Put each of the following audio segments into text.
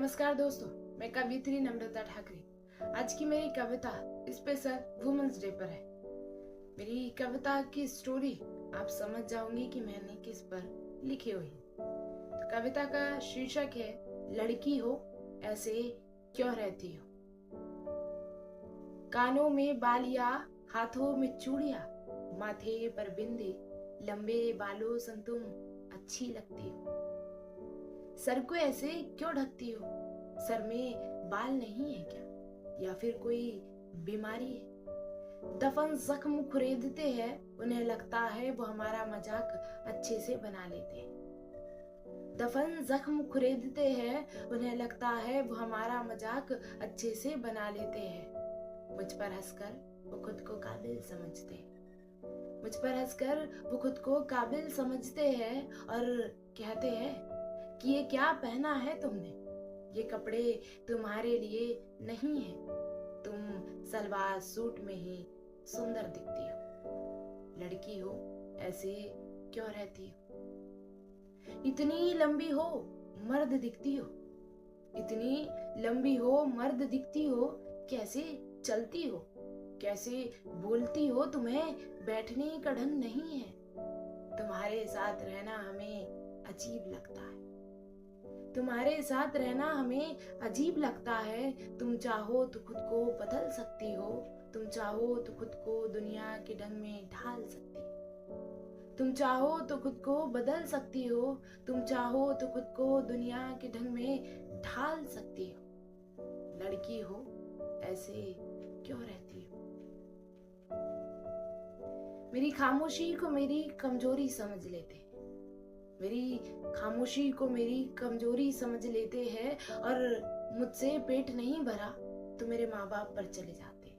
नमस्कार दोस्तों, मैं कवियत्री नम्रता ठाकरे। आज की मेरी कविता स्पेशल वुमेन्स डे पर है। मेरी कविता की स्टोरी आप समझ जाओगे कि मैंने किस पर लिखी हुई है। तो कविता का शीर्षक है लड़की हो ऐसे क्यों रहती हो। कानों में बालियां, हाथों में चूड़ियां, माथे पर बिंदी, लंबे बालों से तुम अच्छी लगती हो। सर को ऐसे क्यों ढकती हो? सर में बाल नहीं है क्या, या फिर कोई बीमारी है? दफन जख्म खुरेदते हैं, उन्हें लगता है वो हमारा मजाक अच्छे से बना लेते हैं। दफन जख्म खुरेदते हैं, उन्हें लगता है वो हमारा मजाक अच्छे से बना लेते हैं। मुझ पर हंसकर वो खुद को काबिल समझते हैं। मुझ पर हंसकर वो खुद को काबिल समझते हैं और कहते हैं कि ये क्या पहना है तुमने, ये कपड़े तुम्हारे लिए नहीं है, तुम सलवार सूट में ही सुंदर दिखती हो। लड़की हो ऐसे क्यों रहती हो। इतनी लंबी हो मर्द दिखती हो, इतनी लंबी हो मर्द दिखती हो, कैसे चलती हो, कैसे बोलती हो, तुम्हें बैठने का ढंग नहीं है। तुम्हारे साथ रहना हमें अजीब लगता है, तुम्हारे साथ रहना हमें अजीब लगता है। तुम चाहो तो खुद को बदल सकती हो, तुम चाहो तो खुद को दुनिया के ढंग में ढाल सकती हो। तुम चाहो तो खुद को बदल सकती हो, तुम चाहो तो खुद को दुनिया के ढंग में ढाल सकती हो। लड़की हो ऐसे क्यों रहती हो। मेरी खामोशी को मेरी कमजोरी समझ लेते, मेरी खामोशी को मेरी कमजोरी समझ लेते हैं और मुझसे पेट नहीं भरा तो मेरे माँ बाप पर चले जाते।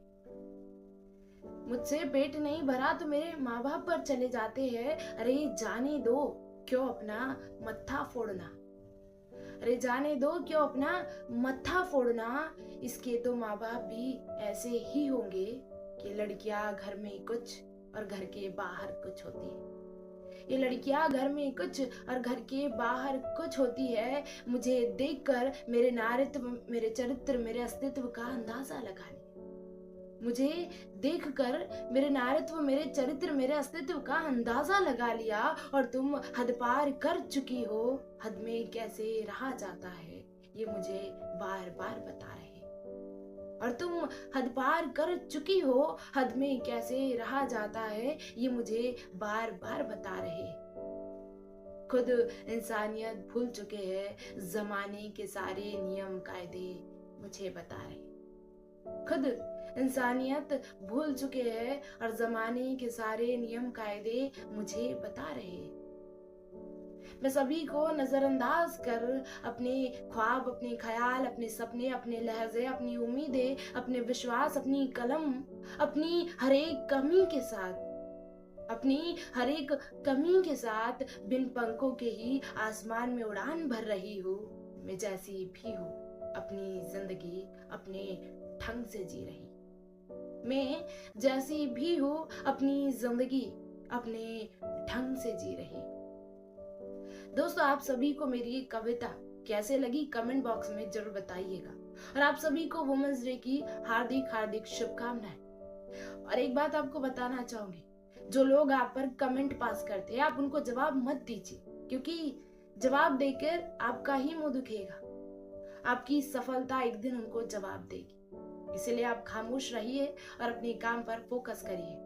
मुझसे पेट नहीं भरा तो मेरे माँ बाप पर चले जाते हैं। अरे जाने दो क्यों अपना मत्था फोड़ना, अरे जाने दो क्यों अपना मत्था फोड़ना। इसके तो माँ बाप भी ऐसे ही होंगे कि लड़कियां घर में कुछ और घर के बाहर कुछ होती है। ये लड़कियां घर में कुछ और घर के बाहर कुछ होती है। मुझे देखकर मेरे नारित्व, मेरे चरित्र, मेरे अस्तित्व का अंदाजा लगा लिया। मुझे देखकर मेरे नारित्व, मेरे चरित्र, मेरे अस्तित्व का अंदाजा लगा लिया। और तुम हद पार कर चुकी हो, हद में कैसे रहा जाता है ये मुझे बार बार बता रहे। और तुम हद पार कर चुकी हो, हद में कैसे रहा जाता है ये मुझे बार बार बता रहे। खुद इंसानियत भूल चुके हैं, जमाने के सारे नियम कायदे मुझे बता रहे। खुद इंसानियत भूल चुके हैं और जमाने के सारे नियम कायदे मुझे बता रहे। मैं सभी को नजरअंदाज कर अपने ख्वाब, अपने ख्याल, अपने सपने, अपने लहजे, अपनी उम्मीदें, अपने विश्वास, अपनी कलम, अपनी हर एक कमी के साथ, अपनी हर एक कमी के साथ बिन पंखों के ही आसमान में उड़ान भर रही हूँ। मैं जैसी भी हूँ अपनी जिंदगी अपने ढंग से जी रही, मैं जैसी भी हूँ अपनी जिंदगी अपने ढंग से जी रही। दोस्तों, आप सभी को मेरी कविता कैसे लगी कमेंट बॉक्स में जरूर बताइएगा। और आप सभी को वुमेन्स डे की हार्दिक हार्दिक शुभकामनाएं। और एक बात आपको बताना चाहूंगी, जो लोग आप पर कमेंट पास करते हैं आप उनको जवाब मत दीजिए, क्योंकि जवाब देकर आपका ही मुंह दुखेगा। आपकी सफलता एक दिन उनको जवाब देगी। इसलिए आप खामोश रहिए और अपने काम पर फोकस करिए।